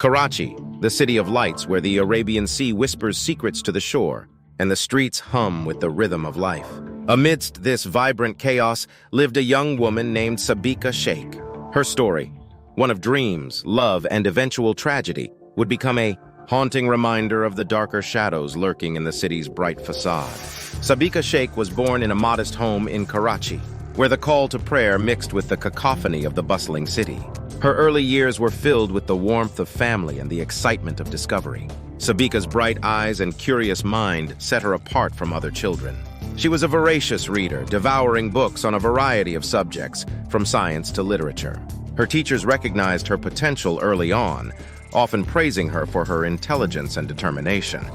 Karachi, the city of lights where the Arabian Sea whispers secrets to the shore, and the streets hum with the rhythm of life. Amidst this vibrant chaos lived a young woman named Sabika Sheikh. Her story, one of dreams, love, and eventual tragedy, would become a haunting reminder of the darker shadows lurking in the city's bright facade. Sabika Sheikh was born in a modest home in Karachi, where the call to prayer mixed with the cacophony of the bustling city. Her early years were filled with the warmth of family and the excitement of discovery. Sabika's bright eyes and curious mind set her apart from other children. She was a voracious reader, devouring books on a variety of subjects, from science to literature. Her teachers recognized her potential early on, often praising her for her intelligence and determination.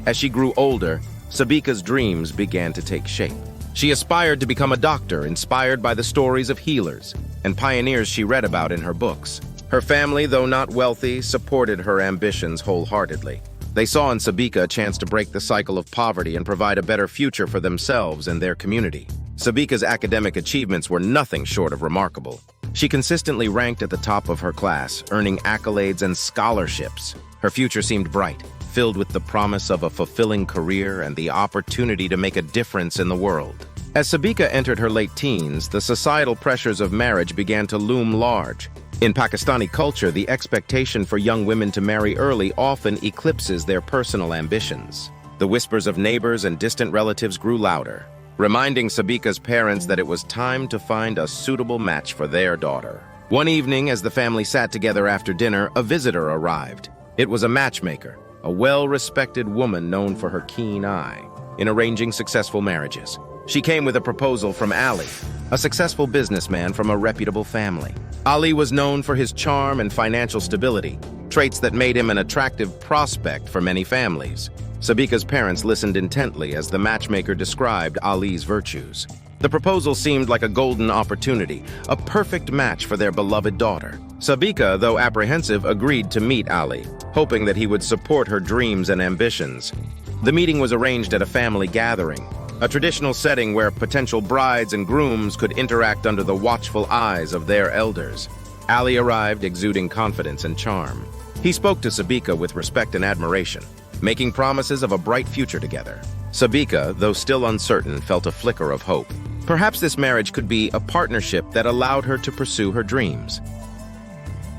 As she grew older, Sabika's dreams began to take shape. She aspired to become a doctor, inspired by the stories of healers and pioneers she read about in her books. Her family, though not wealthy, supported her ambitions wholeheartedly. They saw in Sabika a chance to break the cycle of poverty and provide a better future for themselves and their community. Sabika's academic achievements were nothing short of remarkable. She consistently ranked at the top of her class, earning accolades and scholarships. Her future seemed bright, filled with the promise of a fulfilling career and the opportunity to make a difference in the world. As Sabika entered her late teens, the societal pressures of marriage began to loom large. In Pakistani culture, the expectation for young women to marry early often eclipses their personal ambitions. The whispers of neighbors and distant relatives grew louder, reminding Sabika's parents that it was time to find a suitable match for their daughter. One evening, as the family sat together after dinner, a visitor arrived. It was a matchmaker, a well-respected woman known for her keen eye in arranging successful marriages. She came with a proposal from Ali, a successful businessman from a reputable family. Ali was known for his charm and financial stability, traits that made him an attractive prospect for many families. Sabika's parents listened intently as the matchmaker described Ali's virtues. The proposal seemed like a golden opportunity, a perfect match for their beloved daughter. Sabika, though apprehensive, agreed to meet Ali, hoping that he would support her dreams and ambitions. The meeting was arranged at a family gathering, a traditional setting where potential brides and grooms could interact under the watchful eyes of their elders. Ali arrived exuding confidence and charm. He spoke to Sabika with respect and admiration, making promises of a bright future together. Sabika, though still uncertain, felt a flicker of hope. Perhaps this marriage could be a partnership that allowed her to pursue her dreams.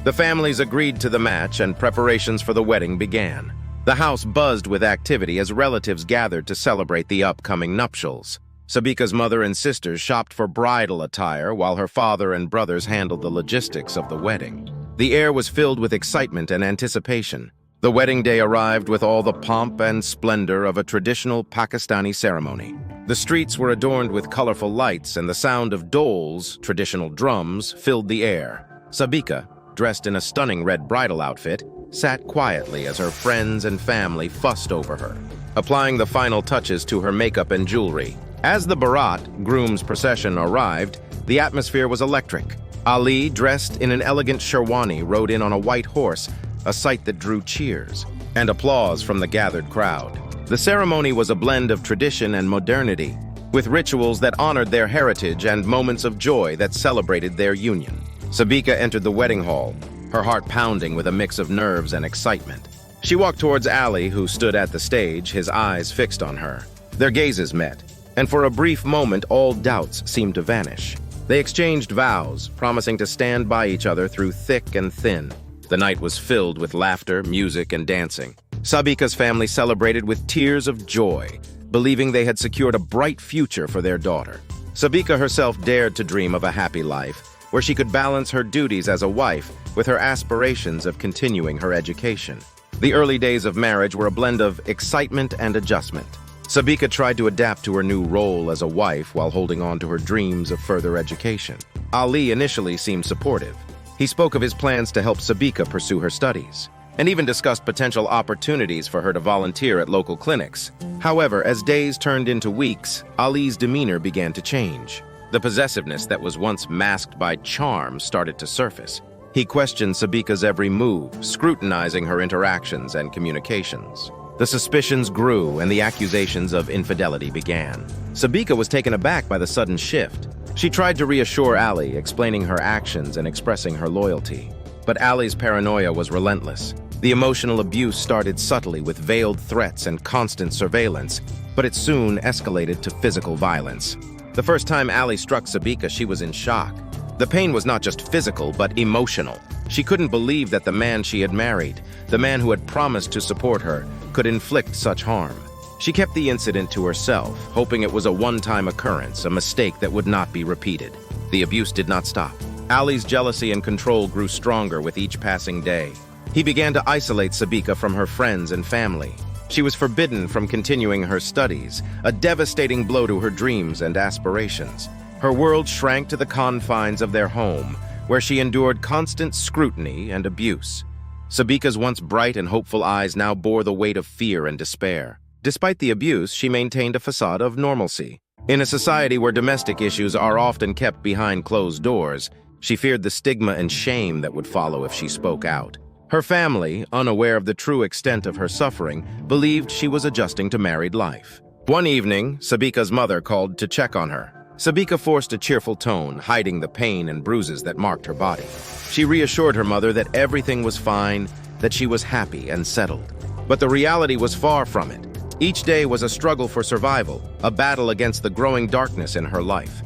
The families agreed to the match and preparations for the wedding began. The house buzzed with activity as relatives gathered to celebrate the upcoming nuptials. Sabika's mother and sisters shopped for bridal attire while her father and brothers handled the logistics of the wedding. The air was filled with excitement and anticipation. The wedding day arrived with all the pomp and splendor of a traditional Pakistani ceremony. The streets were adorned with colorful lights, and the sound of doles, traditional drums, filled the air. Sabika, dressed in a stunning red bridal outfit, sat quietly as her friends and family fussed over her, applying the final touches to her makeup and jewelry. As the Barat, groom's procession, arrived, the atmosphere was electric. Ali, dressed in an elegant sherwani, rode in on a white horse, a sight that drew cheers and applause from the gathered crowd. The ceremony was a blend of tradition and modernity, with rituals that honored their heritage and moments of joy that celebrated their union. Sabika entered the wedding hall, her heart pounding with a mix of nerves and excitement. She walked towards Ali, who stood at the stage, his eyes fixed on her. Their gazes met, and for a brief moment all doubts seemed to vanish. They exchanged vows, promising to stand by each other through thick and thin. The night was filled with laughter, music, and dancing. Sabika's family celebrated with tears of joy, believing they had secured a bright future for their daughter. Sabika herself dared to dream of a happy life, where she could balance her duties as a wife with her aspirations of continuing her education. The early days of marriage were a blend of excitement and adjustment. Sabika tried to adapt to her new role as a wife while holding on to her dreams of further education. Ali initially seemed supportive. He spoke of his plans to help Sabika pursue her studies, and even discussed potential opportunities for her to volunteer at local clinics. However, as days turned into weeks, Ali's demeanor began to change. The possessiveness that was once masked by charm started to surface. He questioned Sabika's every move, scrutinizing her interactions and communications. The suspicions grew and the accusations of infidelity began. Sabika was taken aback by the sudden shift. She tried to reassure Ali, explaining her actions and expressing her loyalty. But Ali's paranoia was relentless. The emotional abuse started subtly with veiled threats and constant surveillance, but it soon escalated to physical violence. The first time Ali struck Sabika, she was in shock. The pain was not just physical, but emotional. She couldn't believe that the man she had married, the man who had promised to support her, could inflict such harm. She kept the incident to herself, hoping it was a one-time occurrence, a mistake that would not be repeated. The abuse did not stop. Ali's jealousy and control grew stronger with each passing day. He began to isolate Sabika from her friends and family. She was forbidden from continuing her studies, a devastating blow to her dreams and aspirations. Her world shrank to the confines of their home, where she endured constant scrutiny and abuse. Sabika's once bright and hopeful eyes now bore the weight of fear and despair. Despite the abuse, she maintained a facade of normalcy. In a society where domestic issues are often kept behind closed doors, she feared the stigma and shame that would follow if she spoke out. Her family, unaware of the true extent of her suffering, believed she was adjusting to married life. One evening, Sabika's mother called to check on her. Sabika forced a cheerful tone, hiding the pain and bruises that marked her body. She reassured her mother that everything was fine, that she was happy and settled. But the reality was far from it. Each day was a struggle for survival, a battle against the growing darkness in her life.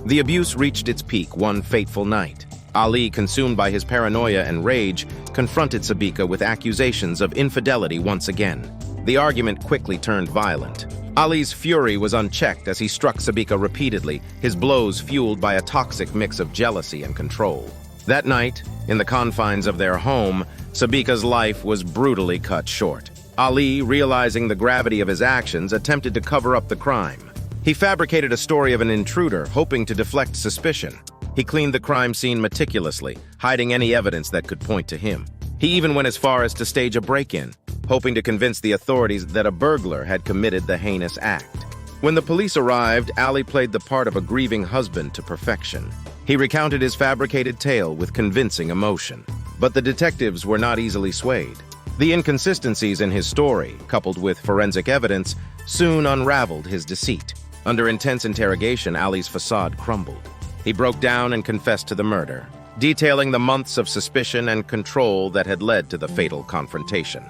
The abuse reached its peak one fateful night. Ali, consumed by his paranoia and rage, confronted Sabika with accusations of infidelity once again. The argument quickly turned violent. Ali's fury was unchecked as he struck Sabika repeatedly, his blows fueled by a toxic mix of jealousy and control. That night, in the confines of their home, Sabika's life was brutally cut short. Ali, realizing the gravity of his actions, attempted to cover up the crime. He fabricated a story of an intruder, hoping to deflect suspicion. He cleaned the crime scene meticulously, hiding any evidence that could point to him. He even went as far as to stage a break-in, hoping to convince the authorities that a burglar had committed the heinous act. When the police arrived, Ali played the part of a grieving husband to perfection. He recounted his fabricated tale with convincing emotion. But the detectives were not easily swayed. The inconsistencies in his story, coupled with forensic evidence, soon unraveled his deceit. Under intense interrogation, Ali's facade crumbled. He broke down and confessed to the murder, detailing the months of suspicion and control that had led to the fatal confrontation.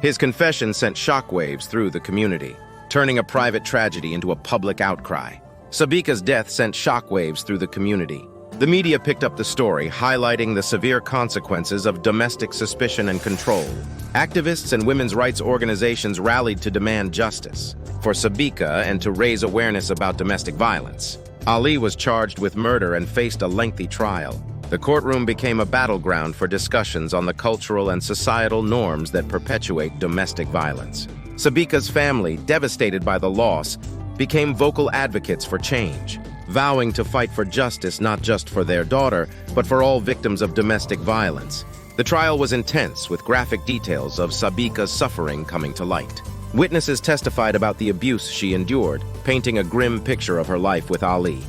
His confession sent shockwaves through the community, turning a private tragedy into a public outcry. Sabika's death sent shockwaves through the community. The media picked up the story, highlighting the severe consequences of domestic suspicion and control. Activists and women's rights organizations rallied to demand justice for Sabika and to raise awareness about domestic violence. Ali was charged with murder and faced a lengthy trial. The courtroom became a battleground for discussions on the cultural and societal norms that perpetuate domestic violence. Sabika's family, devastated by the loss, became vocal advocates for change, vowing to fight for justice not just for their daughter, but for all victims of domestic violence. The trial was intense, with graphic details of Sabika's suffering coming to light. Witnesses testified about the abuse she endured, painting a grim picture of her life with Ali.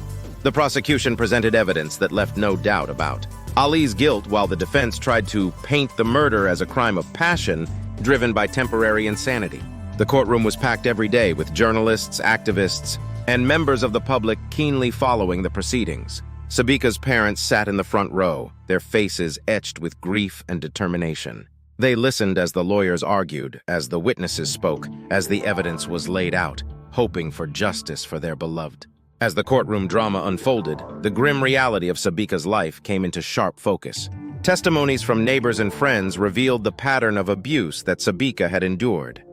The prosecution presented evidence that left no doubt about Ali's guilt, while the defense tried to paint the murder as a crime of passion driven by temporary insanity. The courtroom was packed every day with journalists, activists, and members of the public keenly following the proceedings. Sabika's parents sat in the front row, their faces etched with grief and determination. They listened as the lawyers argued, as the witnesses spoke, as the evidence was laid out, hoping for justice for their beloved. As the courtroom drama unfolded, the grim reality of Sabika's life came into sharp focus. Testimonies from neighbors and friends revealed the pattern of abuse that Sabika had endured.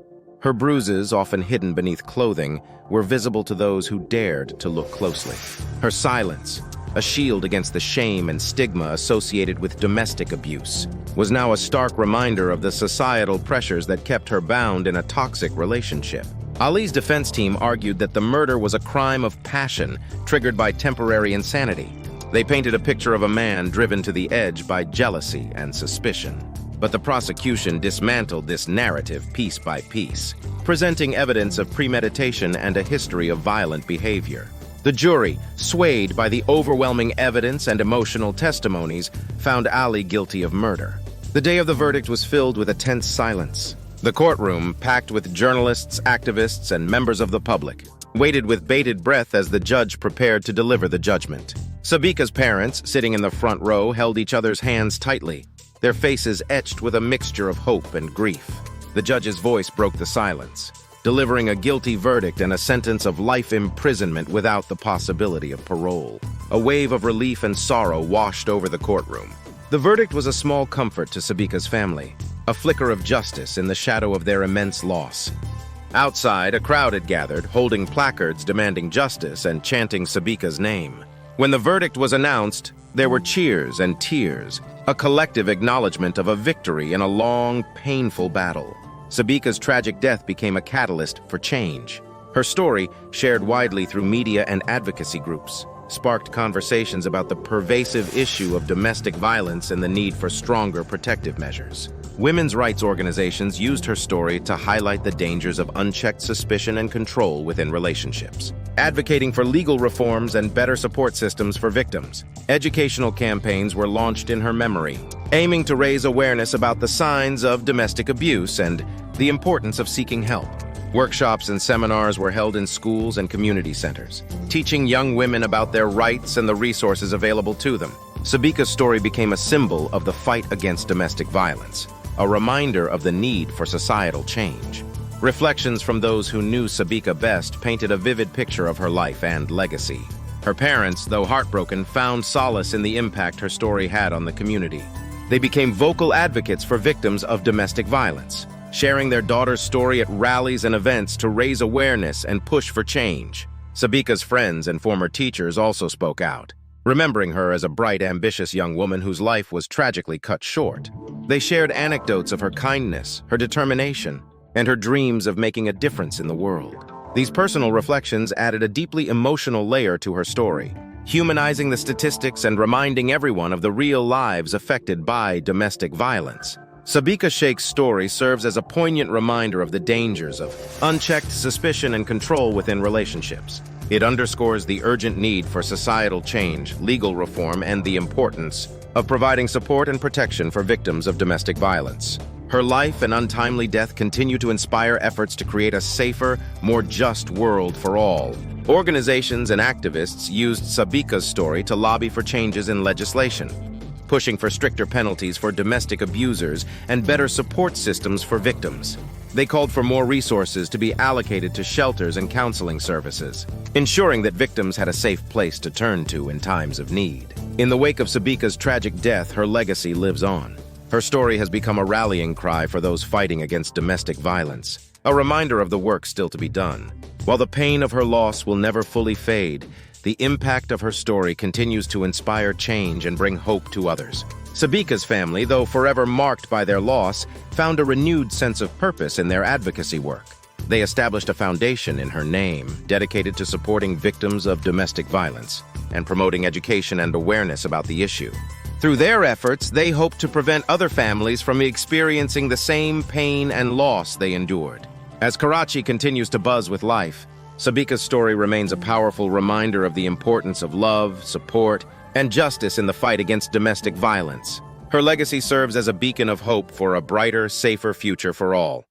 Her bruises, often hidden beneath clothing, were visible to those who dared to look closely. Her silence, a shield against the shame and stigma associated with domestic abuse, was now a stark reminder of the societal pressures that kept her bound in a toxic relationship. Ali's defense team argued that the murder was a crime of passion triggered by temporary insanity. They painted a picture of a man driven to the edge by jealousy and suspicion. But the prosecution dismantled this narrative piece by piece, presenting evidence of premeditation and a history of violent behavior. The jury, swayed by the overwhelming evidence and emotional testimonies, found Ali guilty of murder. The day of the verdict was filled with a tense silence. The courtroom, packed with journalists, activists, and members of the public, waited with bated breath as the judge prepared to deliver the judgment. Sabika's parents, sitting in the front row, held each other's hands tightly. their faces etched with a mixture of hope and grief. The judge's voice broke the silence, delivering a guilty verdict and a sentence of life imprisonment without the possibility of parole. A wave of relief and sorrow washed over the courtroom. The verdict was a small comfort to Sabika's family, a flicker of justice in the shadow of their immense loss. Outside, a crowd had gathered, holding placards demanding justice and chanting Sabika's name. When the verdict was announced, there were cheers and tears, a collective acknowledgement of a victory in a long, painful battle. Sabika's tragic death became a catalyst for change. Her story, shared widely through media and advocacy groups, sparked conversations about the pervasive issue of domestic violence and the need for stronger protective measures. Women's rights organizations used her story to highlight the dangers of unchecked suspicion and control within relationships, advocating for legal reforms and better support systems for victims. Educational campaigns were launched in her memory, aiming to raise awareness about the signs of domestic abuse and the importance of seeking help. Workshops and seminars were held in schools and community centers, teaching young women about their rights and the resources available to them. Sabika's story became a symbol of the fight against domestic violence, a reminder of the need for societal change. Reflections from those who knew Sabika best painted a vivid picture of her life and legacy. Her parents, though heartbroken, found solace in the impact her story had on the community. They became vocal advocates for victims of domestic violence, sharing their daughter's story at rallies and events to raise awareness and push for change. Sabika's friends and former teachers also spoke out, remembering her as a bright, ambitious young woman whose life was tragically cut short. They shared anecdotes of her kindness, her determination, and her dreams of making a difference in the world. These personal reflections added a deeply emotional layer to her story, humanizing the statistics and reminding everyone of the real lives affected by domestic violence. Sabika Sheikh's story serves as a poignant reminder of the dangers of unchecked suspicion and control within relationships. It underscores the urgent need for societal change, legal reform, and the importance of providing support and protection for victims of domestic violence. Her life and untimely death continue to inspire efforts to create a safer, more just world for all. Organizations and activists used Sabika's story to lobby for changes in legislation, pushing for stricter penalties for domestic abusers and better support systems for victims. They called for more resources to be allocated to shelters and counseling services, ensuring that victims had a safe place to turn to in times of need. In the wake of Sabika's tragic death, her legacy lives on. Her story has become a rallying cry for those fighting against domestic violence, a reminder of the work still to be done. While the pain of her loss will never fully fade, the impact of her story continues to inspire change and bring hope to others. Sabika's family, though forever marked by their loss, found a renewed sense of purpose in their advocacy work. They established a foundation in her name, dedicated to supporting victims of domestic violence and promoting education and awareness about the issue. Through their efforts, they hope to prevent other families from experiencing the same pain and loss they endured. As Karachi continues to buzz with life, Sabika's story remains a powerful reminder of the importance of love, support, and justice in the fight against domestic violence. Her legacy serves as a beacon of hope for a brighter, safer future for all.